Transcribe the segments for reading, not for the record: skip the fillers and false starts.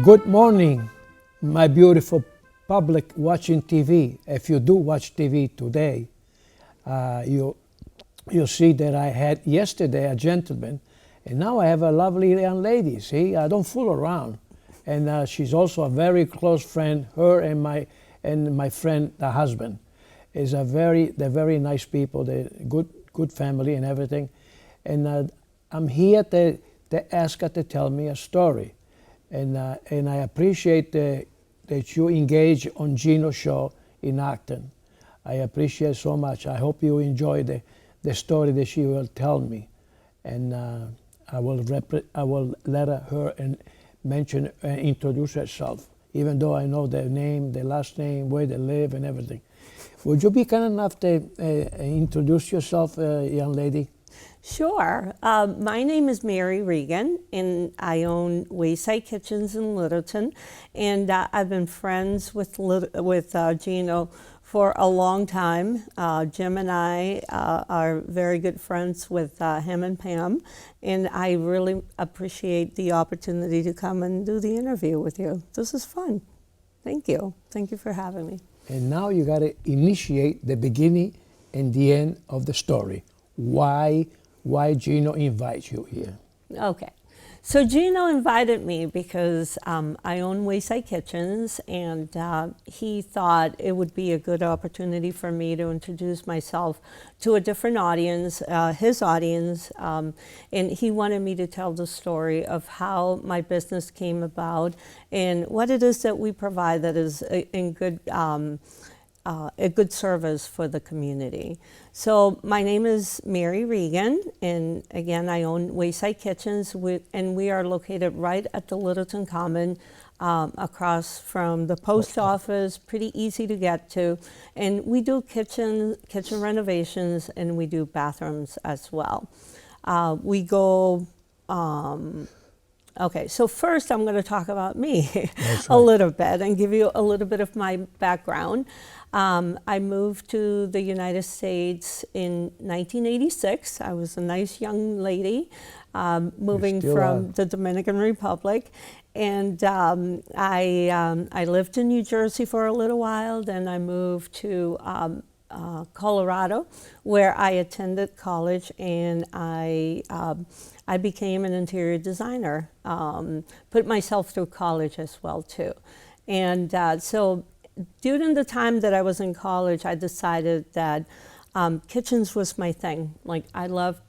Good morning, my beautiful public watching TV. If you do watch TV today, you'll see that I had yesterday a gentleman, and now I have a lovely young lady. See, I don't fool around, and she's also a very close friend. Her and my friend, the husband, they're very nice people. They're good family and everything, and I'm here to ask her to tell me a story. And I appreciate that you engage on Gino's show in Acton. I appreciate so much. I hope you enjoy the story that she will tell me, and I will let her and mention introduce herself, even though I know their name, their last name, where they live, and everything. Would you be kind enough to introduce yourself, young lady? Sure. My name is Mary Regan, and I own Wayside Kitchens in Littleton. And I've been friends with Gino for a long time. Jim and I are very good friends with him and Pam. And I really appreciate the opportunity to come and do the interview with you. This is fun. Thank you. Thank you for having me. And now you got to initiate the beginning and the end of the story. Why Gino invites you here? Okay. So Gino invited me because I own Wayside Kitchens, and he thought it would be a good opportunity for me to introduce myself to a different audience, his audience, and he wanted me to tell the story of how my business came about and what it is that we provide that is a good service for the community. So my name is Mary Regan, and again, I own Wayside Kitchens, and we are located right at the Littleton Common, across from the post office, pretty easy to get to. And we do kitchen renovations, and we do bathrooms as well. Okay, so first I'm going to talk about me a little bit and give you a little bit of my background. I moved to the United States in 1986. I was a nice young lady moving from the Dominican Republic. And I lived in New Jersey for a little while. Then I moved to Colorado, where I attended college, and I became an interior designer. Put myself through college as well too. And so during the time that I was in college, I decided that kitchens was my thing. Like, I loved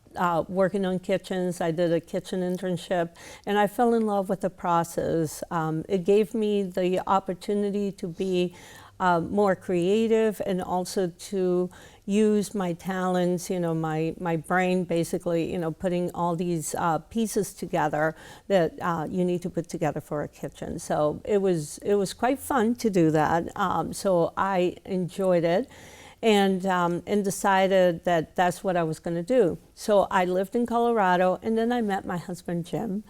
working on kitchens. I did a kitchen internship, and I fell in love with the process. It gave me the opportunity to be more creative, and also to use my talents, my brain, basically, putting all these pieces together that you need to put together for a kitchen. So it was quite fun to do that. So I enjoyed it, and decided that that's what I was going to do. So I lived in Colorado, and then I met my husband, Jim.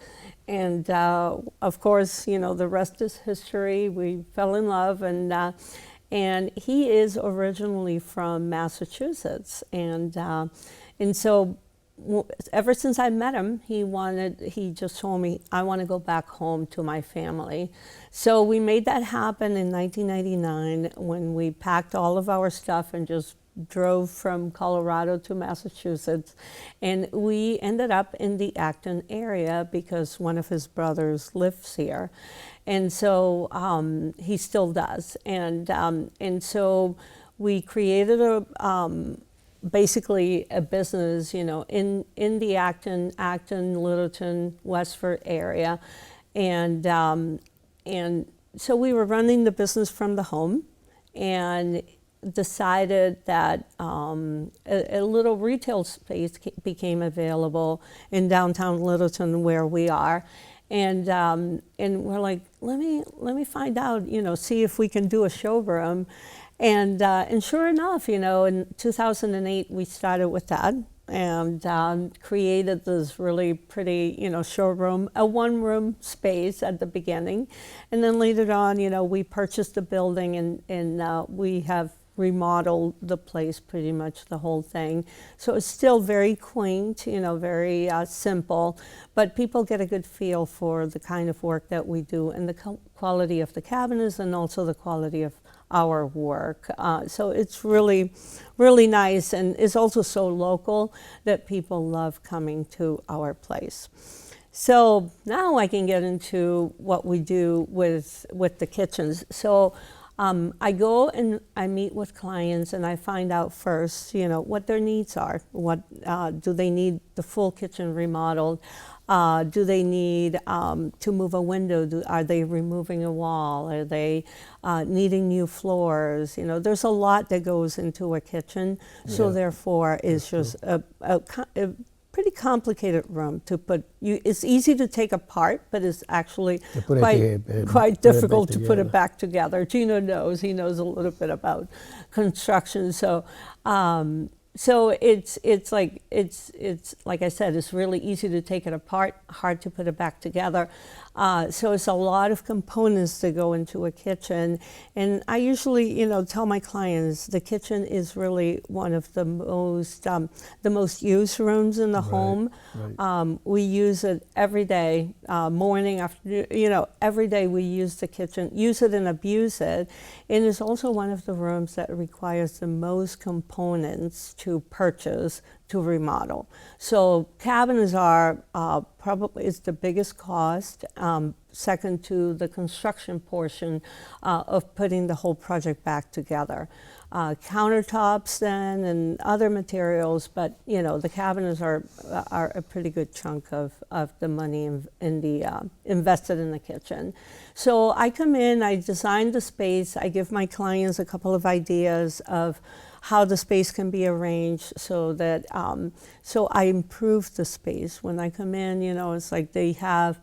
And of course, the rest is history. We fell in love, and he is originally from Massachusetts. And so ever since I met him, he just told me, I want to go back home to my family. So we made that happen in 1999 when we packed all of our stuff and just drove from Colorado to Massachusetts. And we ended up in the Acton area because one of his brothers lives here. And so he still does. And so we created basically a business, in the Acton, Littleton, Westford area. And so we were running the business from the home, and decided that a little retail space became available in downtown Littleton, where we are. And we're like, let me find out, see if we can do a showroom. And sure enough, in 2008, we started with that, and created this really pretty, showroom, a one-room space at the beginning. And then later on, we purchased the building, and we have remodeled the place, pretty much the whole thing. So it's still very quaint, you know, very simple, but people get a good feel for the kind of work that we do and the quality of the cabinets and also the quality of our work. So it's really, really nice, and it's also so local that people love coming to our place. So now I can get into what we do with the kitchens. So I go and I meet with clients and I find out first, you know, what their needs are. What do they need the full kitchen remodeled? Do they need to move a window? Are they removing a wall? Are they needing new floors? You know, there's a lot that goes into a kitchen. So therefore, it's just a pretty complicated room to put. It's easy to take apart, but it's actually quite difficult to put it back together. Gino knows. He knows a little bit about construction. So. So it's like I said, it's really easy to take it apart, hard to put it back together. So it's a lot of components that go into a kitchen, and I usually, you know, tell my clients the kitchen is really one of the most used rooms in the home. Right. We use it every day, morning, afternoon. You know, every day we use the kitchen, use it and abuse it, and it's also one of the rooms that requires the most components to purchase to remodel. So cabinets are probably is the biggest cost, second to the construction portion of putting the whole project back together. Countertops then and other materials, but you know, the cabinets are a pretty good chunk of the money in the invested in the kitchen. So I come in, I design the space, I give my clients a couple of ideas of how the space can be arranged so that so I improve the space. When I come in, you know, it's like they have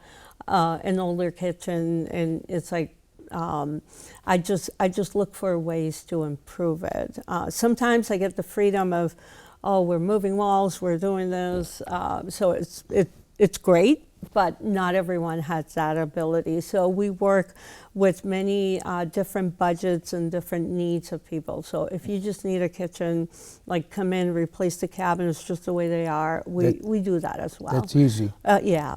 an older kitchen, and it's like I just look for ways to improve it. Sometimes I get the freedom of, oh, we're moving walls, we're doing this, so it's great, but not everyone has that ability. So we work with many different budgets and different needs of people. So if you just need a kitchen, like come in, replace the cabinets just the way they are, we do that as well. That's easy. Yeah.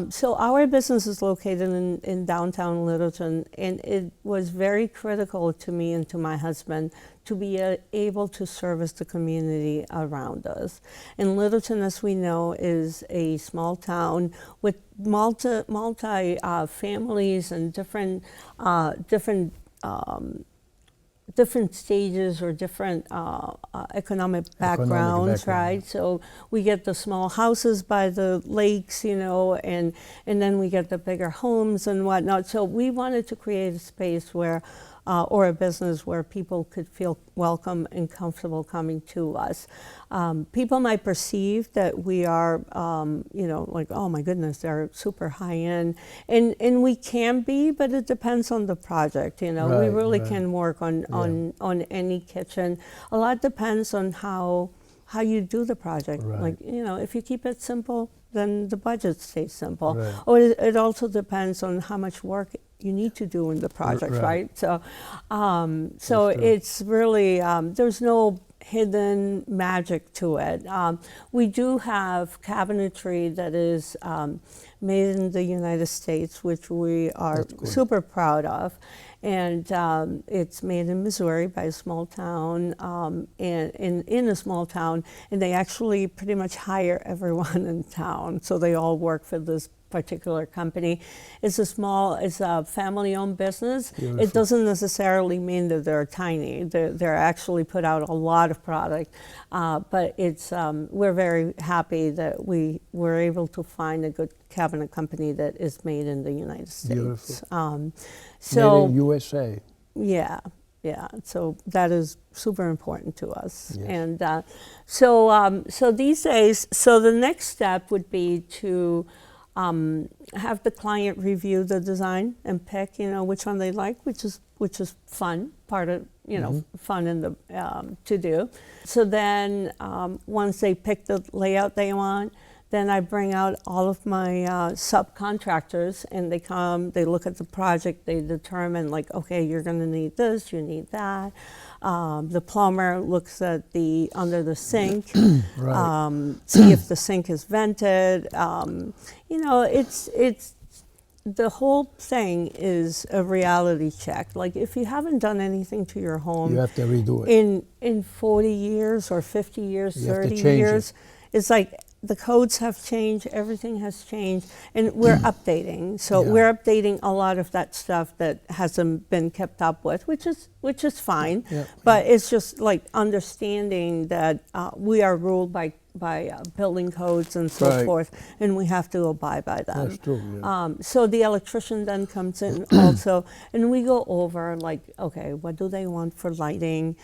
So our business is located in downtown Littleton, and it was very critical to me and to my husband to be able to service the community around us. And Littleton, as we know, is a small town with multi families and different stages or different economic backgrounds, right? So we get the small houses by the lakes, you know, and then we get the bigger homes and whatnot. So we wanted to create a space where or a business where people could feel welcome and comfortable coming to us. People might perceive that we are, you know, like, oh my goodness, they're super high end, and we can be, but it depends on the project. You know, we really can work on any kitchen. A lot depends on how you do the project. Like, you know, if you keep it simple, then the budget stays simple. Or it also depends on how much work you need to do in the project, right? So, so it's really there's no hidden magic to it. We do have cabinetry that is made in the United States, which we are super proud of. And it's made in Missouri by a small town, and in a small town, and they actually pretty much hire everyone in town, so they all work for this particular company. It's a family-owned business. Beautiful. It doesn't necessarily mean that they're tiny. They're actually put out a lot of product, but it's we're very happy that we were able to find a good cabinet company that is made in the United States. So made in USA. Yeah. So that is super important to us. Yes. And so these days, so the next step would be to have the client review the design and pick, you know, which one they like, which is fun, part of, you know, fun in the to do. So then once they pick the layout they want, then I bring out all of my subcontractors, and they come, they look at the project, they determine like, okay, you're going to need this, you need that. The plumber looks at the under the sink, Right. See if the sink is vented. You know, it's the whole thing is a reality check. Like if you haven't done anything to your home, You have to redo it. in 40 years or 50 years, You have to 30 change years, it's like the codes have changed, everything has changed, and we're updating. So Yeah. we're updating a lot of that stuff that hasn't been kept up with, which is fine. Yeah, But it's just like understanding that we are ruled by building codes and so Right. forth, and we have to abide by them. That's true, yeah. So the electrician then comes in also, and we go over like, okay, what do they want for lighting?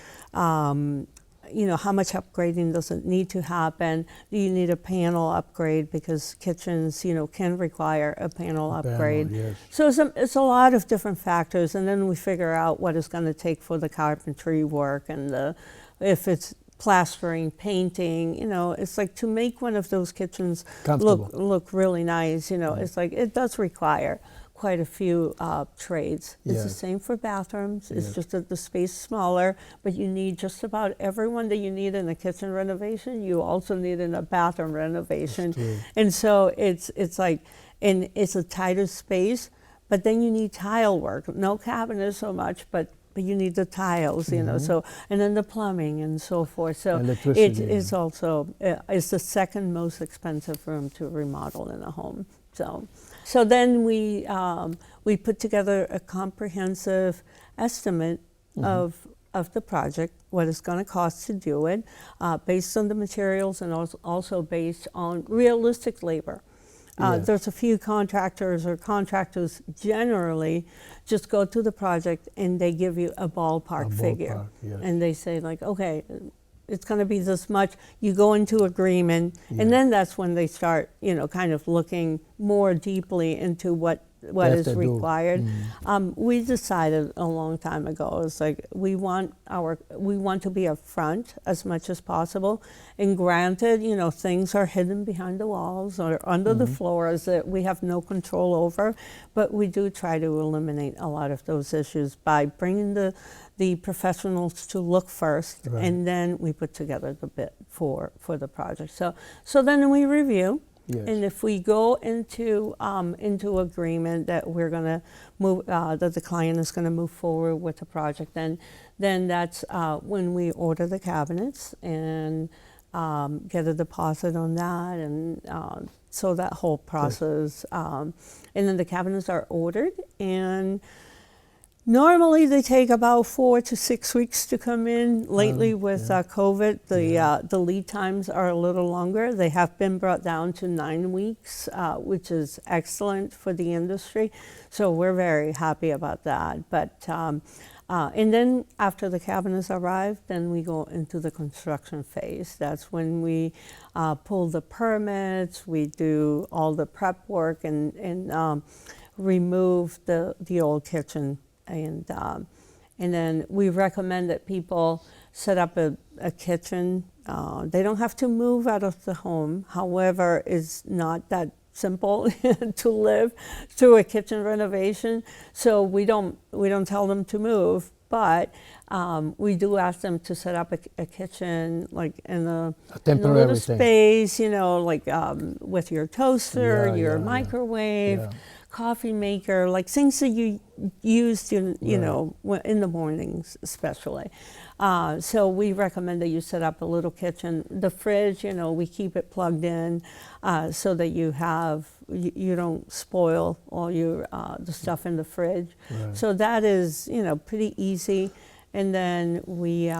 You know, how much upgrading does it need to happen? Do you need a panel upgrade, because kitchens, you know, can require a panel upgrade. Yes. So it's a lot of different factors, and then we figure out what it's going to take for the carpentry work and if it's plastering, painting. You know, it's like to make one of those kitchens Comfortable. look really nice. You know, it's like it does require quite a few trades. It's the Yes. same for bathrooms. It's Yes. just that the space is smaller, but you need just about everyone that you need in a kitchen renovation. You also need in a bathroom renovation, true. and so it's like, and it's a tighter space. But then you need tile work. No cabinets so much, but you need the tiles, you know. So, and then the plumbing and so forth. So Electricity, it yeah. is also it's the second most expensive room to remodel in a home. So then we put together a comprehensive estimate of the project, what it's going to cost to do it, based on the materials and also based on realistic labor. Yes. There's a few contractors generally just go to the project and they give you a ballpark figure. Yes. And they say like, okay, it's going to be this much. You go into agreement, Yeah. and then that's when they start, you know, kind of looking more deeply into what have is to do. required. We decided a long time ago, it's like we want to be upfront as much as possible. And granted, you know, things are hidden behind the walls or under the floors that we have no control over, but we do try to eliminate a lot of those issues by bringing the professionals to look first, Right. and then we put together the bid for the project. So then we review. Yes. And if we go into agreement that we're going to move, that the client is going to move forward with the project, then that's when we order the cabinets and get a deposit on that, and so that whole process. And then the cabinets are ordered, and normally they take about 4 to 6 weeks to come in. Lately with COVID, the lead times are a little longer. They have been brought down to 9 weeks, which is excellent for the industry. So we're very happy about that. But and then after the cabinets arrive, then we go into the construction phase. That's when we pull the permits, we do all the prep work, and remove the old kitchen. And then we recommend that people set up a kitchen. They don't have to move out of the home. However, it's not that simple to live through a kitchen renovation. So we don't tell them to move, but we do ask them to set up a kitchen, like in a temporary little thing. space, you know, like with your toaster, Yeah, your yeah, microwave. yeah. Coffee maker, like things that you use, you Right. know, in the mornings especially. So we recommend that you set up a little kitchen. The fridge, you know, we keep it plugged in so that you don't spoil all your the stuff in the fridge. Right. So that is, you know, pretty easy. And then we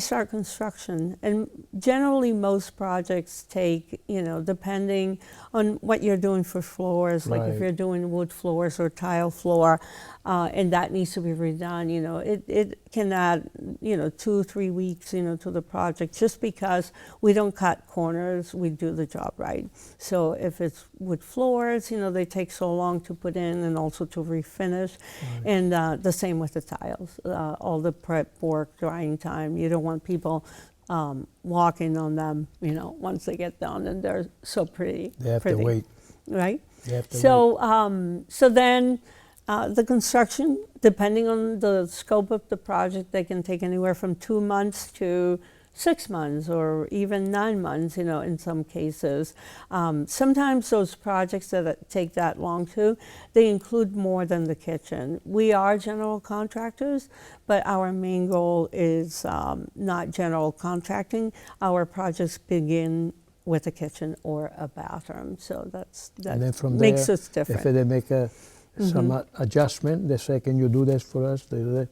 start construction. And generally most projects take, you know, depending on what you're doing for floors, like if Right. you're doing wood floors or tile floor, and that needs to be redone, you know, it can add, you know, 2 or 3 weeks, you know, to the project, just because we don't cut corners, we do the job right. So if it's wood floors, you know, they take so long to put in and also to refinish. Right. And the same with the tiles, all the prep work, drying time. You don't want people walking on them, once they get done, and they're so pretty. They have pretty, to wait. right? They have to wait. So then the construction, depending on the scope of the project, they can take anywhere from 2 months to 6 months, or even 9 months, in some cases. Sometimes those projects that take that long too, they include more than the kitchen. We are general contractors, but our main goal is not general contracting. Our projects begin with a kitchen or a bathroom, so that and then from makes there, us different. if they make some adjustment, they say, can you do this for us? They do that.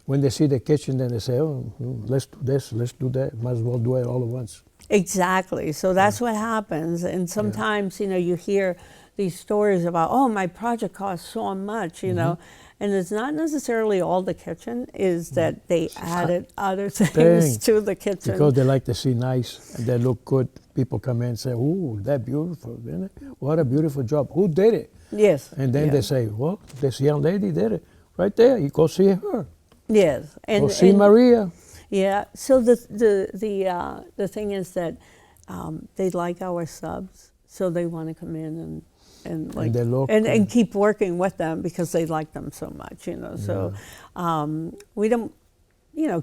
When they see the kitchen, then they say, oh, let's do this, let's do that. Might as well do it all at once. Exactly. So that's what happens. And sometimes, you hear these stories about, oh, my project cost so much, and it's not necessarily all the kitchen, is that they added other things to the kitchen. Because they like to see nice and they look good. People come in and say, ooh, that's beautiful, isn't it? What a beautiful job. Who did it? Yes. And then they say, well, this young lady did it. Right there, you go see her. Yes, Go see Maria. Yeah. So the thing is that they like our subs, so they want to come in and keep working with them because they like them so much. So we don't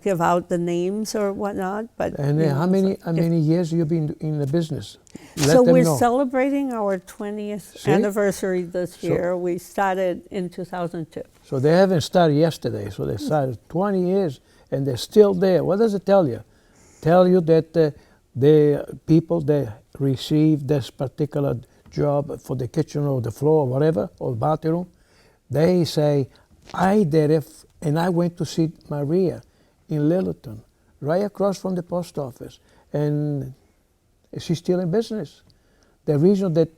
give out the names or whatnot, but and how many years have you been in the business? So we're celebrating our 20th anniversary this year. We started in 2002. So they haven't started yesterday. So they started 20 years, and they're still there. What does it tell you? Tell you that the people that receive this particular job for the kitchen or the floor or whatever, or bathroom, they say, I did it, and I went to see Maria in Littleton, right across from the post office, and she's still in business. The reason that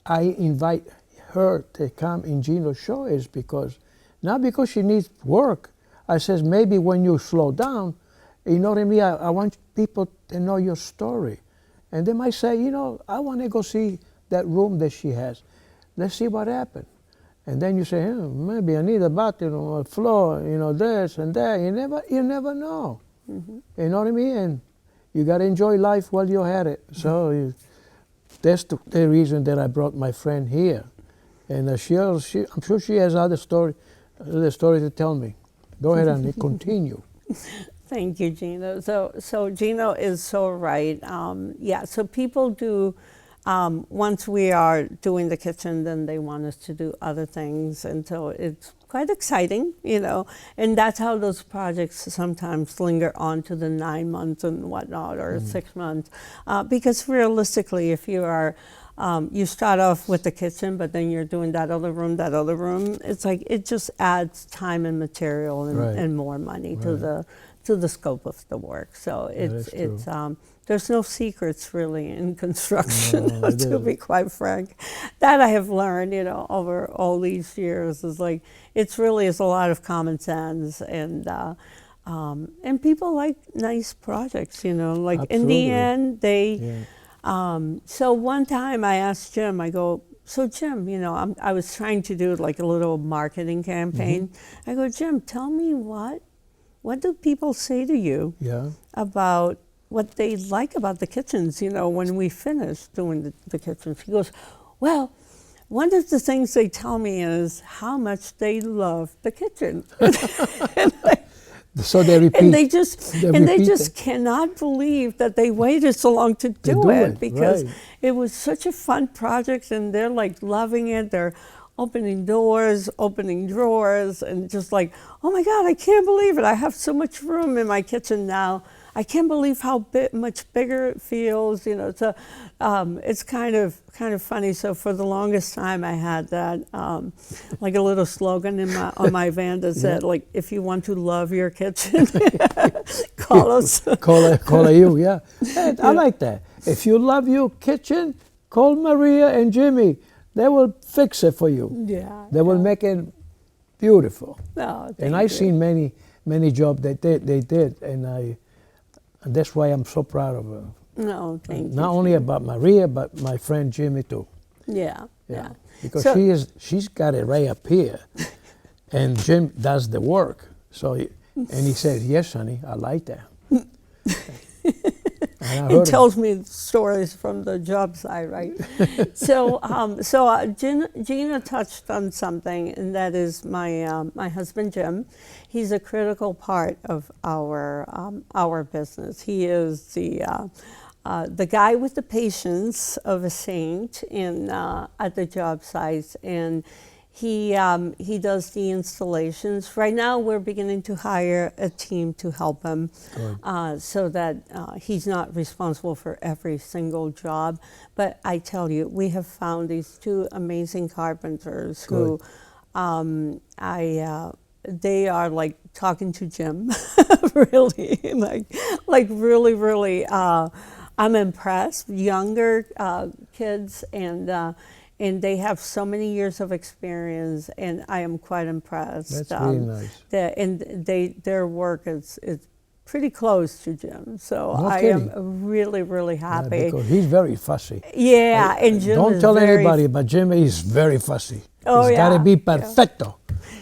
I invite her to come in Gino's show is not because she needs work. I says, maybe when you slow down, you know what I mean? I want people to know your story. And they might say, I want to go see that room that she has. Let's see what happened. And then you say, maybe I need a bathroom, a floor, this and that. You never know. Mm-hmm. You know what I mean? And you got to enjoy life while you're at it. So that's the reason that I brought my friend here. And I'm sure she has other story to tell me. Go ahead and continue. Thank you, Gino. So Gino is so right. So people do, once we are doing the kitchen, then they want us to do other things. And so it's quite exciting, and that's how those projects sometimes linger on to the 9 months and whatnot, or 6 months. Because realistically, if you are, you start off with the kitchen, but then you're doing that other room, it's like it just adds time and material and more money to the scope of the work. So it's there's no secrets really in construction, to be quite frank. That I have learned, over all these years, is like it's a lot of common sense, and people like nice projects, like Absolutely. In the end they. So one time I asked Jim, I go, so Jim, I was trying to do like a little marketing campaign. Mm-hmm. I go, Jim, tell me what do people say to you about what they like about the kitchens, when we finish doing the kitchens? He goes, well, one of the things they tell me is how much they love the kitchen. So they repeat. And they just cannot believe that they waited so long to do it, because it was such a fun project, and they're like loving it. They're opening doors, opening drawers, and just like, oh my God, I can't believe it. I have so much room in my kitchen now. I can't believe how much bigger it feels. So it's kind of funny. So for the longest time, I had that like a little slogan on my van that said, like, if you want to love your kitchen, call us. call you, yeah. Hey, I like that. If you love your kitchen, call Maria and Jimmy. They will fix it for you. Yeah. They will make it beautiful. Oh, and I've seen many jobs that they did, and that's why I'm so proud of her. No, thank you. Not only about Maria, but my friend Jimmy too. Yeah. Because she's got it right up here, and Jim does the work. So, and he said, "Yes, honey, I like that." And I He heard tells me stories from the job site, right? Gina touched on something, and that is my husband Jim. He's a critical part of our business. He is the guy with the patience of a saint at the job sites, and he does the installations. Right now, we're beginning to hire a team to help him, so that he's not responsible for every single job. But I tell you, we have found these two amazing carpenters who, they are like talking to Jim, really, like really, really. I'm impressed. Younger kids, and they have so many years of experience, and I am quite impressed. That's really nice. Their work is pretty close to Jim, so No I kidding. am really, really happy. Yeah, because he's very fussy. Yeah, and Jim Don't is tell very, anybody, but Jim is very fussy. Oh, It's got to yeah, be yeah. perfecto.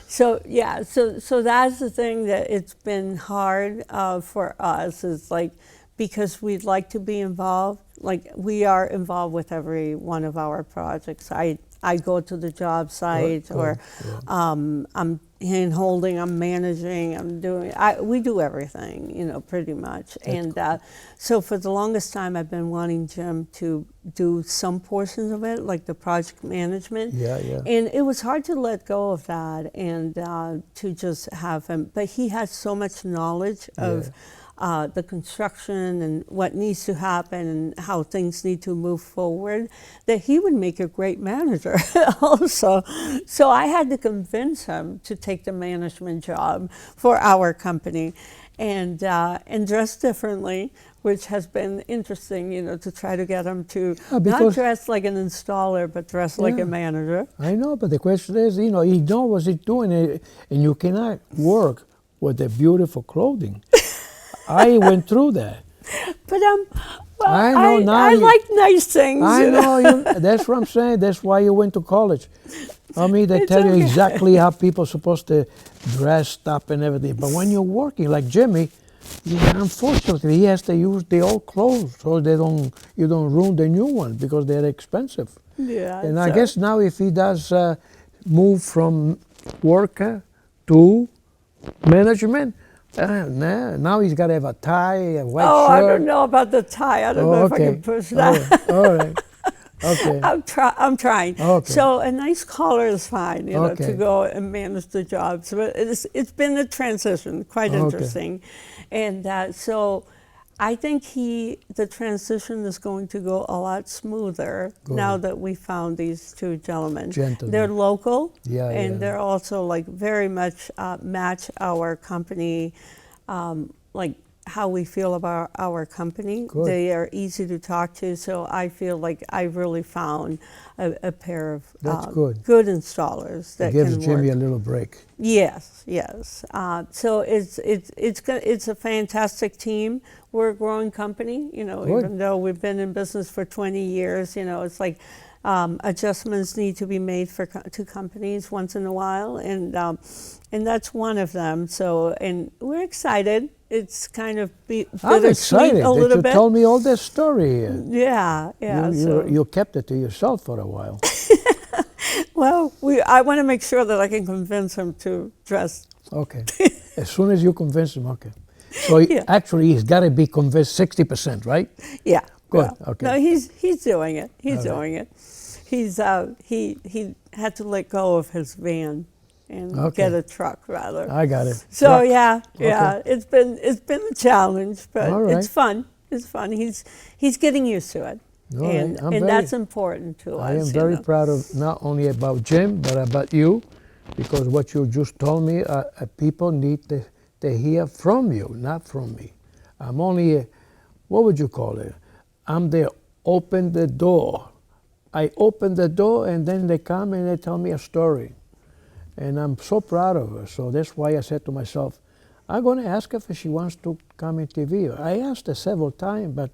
So yeah, so that's the thing that it's been hard for us, is like, because we'd like to be involved. Like, we are involved with every one of our projects. I go to the job site, or I'm hand holding, I'm managing, I'm doing. We do everything, pretty much. And so for the longest time, I've been wanting Jim to do some portions of it, like the project management. Yeah, yeah. And it was hard to let go of that, and to just have him. But he has so much knowledge of the construction and what needs to happen and how things need to move forward, that he would make a great manager also. So I had to convince him to take the management job for our company, and dress differently, which has been interesting, to try to get him to not dress like an installer, but dress like a manager. I know, but the question is, he knows what he's doing, and you cannot work with the beautiful clothing. I went through that. But I know now. I like nice things. I know. That's what I'm saying. That's why you went to college. They tell you exactly how people are supposed to dress up and everything. But when you're working, like Jimmy, unfortunately, he has to use the old clothes so you don't ruin the new one, because they're expensive. Yeah. And I guess now if he does move from worker to management, now he's got to have a tie, a white shirt. I don't know about the tie. I don't know if I can push that. All right. Okay. I'm trying. Okay. So a nice collar is fine, to Okay. go and manage the jobs. But it's been a transition, quite interesting, and so I think the transition is going to go a lot smoother now that we found these two gentlemen. They're local, and they're also like very much match our company, like how we feel about our company. Good. They are easy to talk to, so I feel like I really found a pair of good installers that gives can Jimmy work. a little break. Yes. So it's a fantastic team. We're a growing company, even though we've been in business for 20 years. It's like adjustments need to be made to companies once in a while, and that's one of them. So, and we're excited. It's kind of I'm excited a little that you bit. told me all this story. Yeah. You kept it to yourself for a while. Well, I want to make sure that I can convince him to dress. Okay. As soon as you convince him, okay. So actually, he's got to be convinced 60%, right? Yeah. Good. Well, Okay. No, he's doing it. He's doing it. He's he had to let go of his van and get a truck rather. I got it. So Truck. yeah. It's been a challenge, but it's fun. It's fun. He's getting used to it. And that's important to us. I am very proud of not only about Jim, but about you, because what you just told me, people need to hear from you, not from me. I'm only, what would you call it? I'm there, open the door. I open the door, and then they come and they tell me a story. And I'm so proud of her. So that's why I said to myself, I'm going to ask her if she wants to come in TV. I asked her several times, but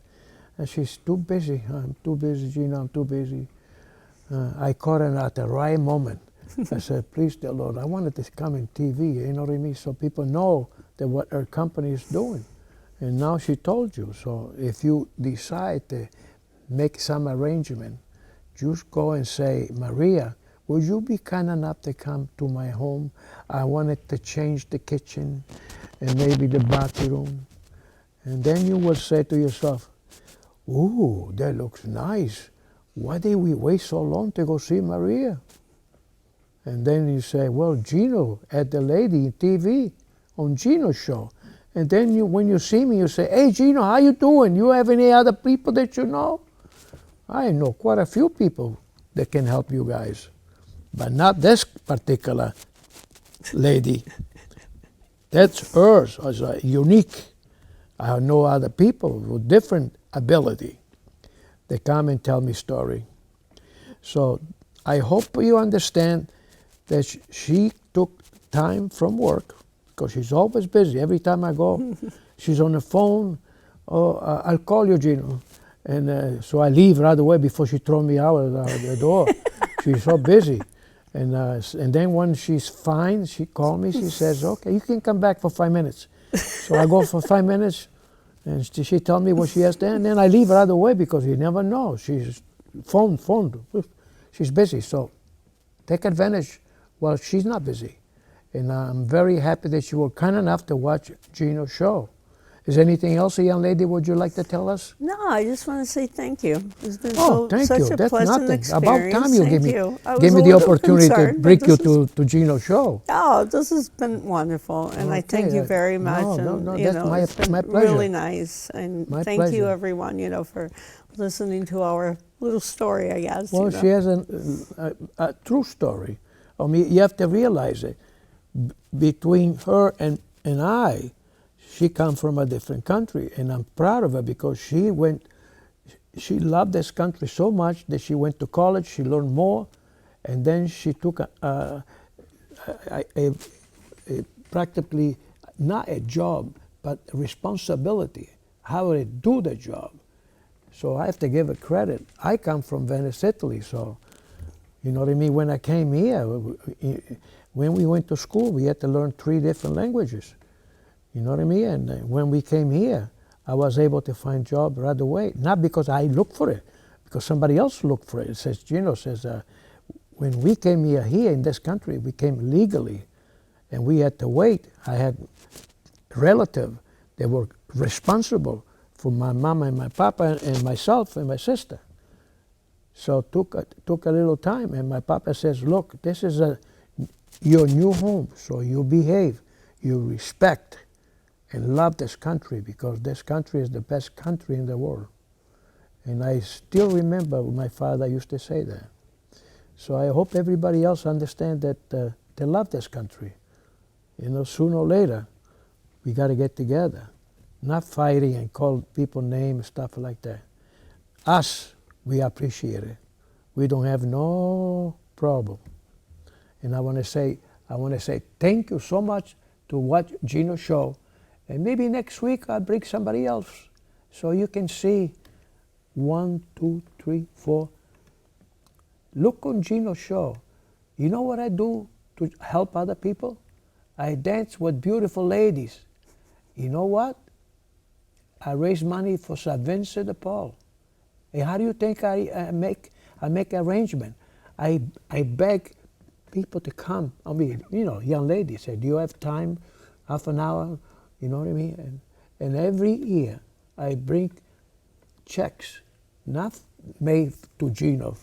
she's too busy. I'm too busy, Gino, I'm too busy. I caught her at the right moment. I said, please, dear Lord, I wanted to come in TV, you know what I mean, so people know that what our company is doing. And now she told you. So if you decide to make some arrangement, just go and say, Maria, would you be kind enough to come to my home? I wanted to change the kitchen and maybe the bathroom. And then you will say to yourself, ooh, that looks nice. Why did we wait so long to go see Maria? And then you say, well, Gino had the lady in TV on Gino's show. And then when you see me, you say, hey, Gino, how you doing? You have any other people that you know? I know quite a few people that can help you guys, but not this particular lady. That's hers, as a unique. I know other people with different ability. They come and tell me story. So I hope you understand that she took time from work, because she's always busy. Every time I go, she's on the phone. Oh, I'll call you, Gino. And so I leave right away before she throws me out the door. She's so busy. And then when she's fine, she calls me. She says, okay, you can come back for 5 minutes. So I go for 5 minutes, and she tells me what she has to, and then I leave right away, because you never know. She's phone. She's busy. So take advantage while she's not busy. And I'm very happy that you were kind enough to watch Gino's show. Is there anything else, young lady, would you like to tell us? No, I just want to say thank you. It's been Thank such you. a That's pleasant nothing. experience. About time you Thank give me I was a the little opportunity to concerned, bring but you this to Gino's show. Oh, this has been wonderful, and I thank you very much. No, and, that's it's been my pleasure. really nice, and My thank you, pleasure. everyone, for listening to our little story, I guess. Well, she has a true story. I mean, you have to realize it. Between her and I, she come from a different country, and I'm proud of her, because she loved this country so much that she went to college, she learned more, and then she took a practically not a job, but a responsibility, how to do the job. So I have to give her credit. I come from Venice, Italy, so you know what I mean? When I came here, when we went to school, we had to learn 3 different languages. You know what I mean? And when we came here, I was able to find job right away. Not because I looked for it, because somebody else looked for it. It says, Gino says, when we came here in this country, we came legally, and we had to wait. I had relatives that were responsible for my mama and my papa and myself and my sister. So took a little time, and my papa says, look, this is your new home, so you behave, you respect, and love this country, because this country is the best country in the world. And I still remember my father used to say that. So I hope everybody else understands that they love this country. Sooner or later, we got to get together. Not fighting and call people names, stuff like that. Us, we appreciate it. We don't have no problem. And I want to say thank you so much to watch Gino's show. And maybe next week I'll bring somebody else, so you can see 1, 2, 3, 4. Look on Gino's show. You know what I do to help other people? I dance with beautiful ladies. You know what? I raise money for St. Vincent de Paul. And how do you think I make arrangement? I beg people to come. I mean, young ladies say, do you have time, half an hour? You know what I mean? And every year I bring checks, not made to Gino,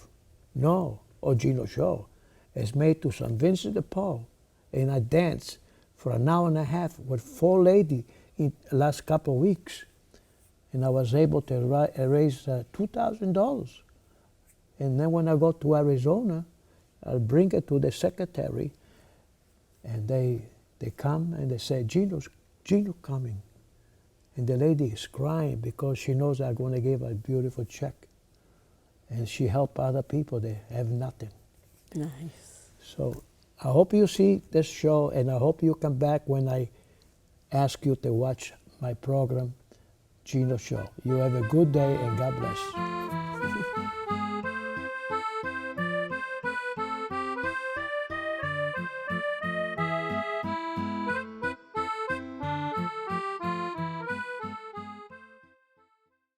no, or Gino show. It's made to St. Vincent de Paul. And I dance for an hour and a half with 4 ladies in the last couple of weeks. And I was able to raise $2,000. And then when I go to Arizona, I'll bring it to the secretary, and they come and they say, Gino coming. And the lady is crying because she knows I'm going to give her a beautiful check. And she help other people that have nothing. Nice. So I hope you see this show, and I hope you come back when I ask you to watch my program, Gino Show. You have a good day, and God bless.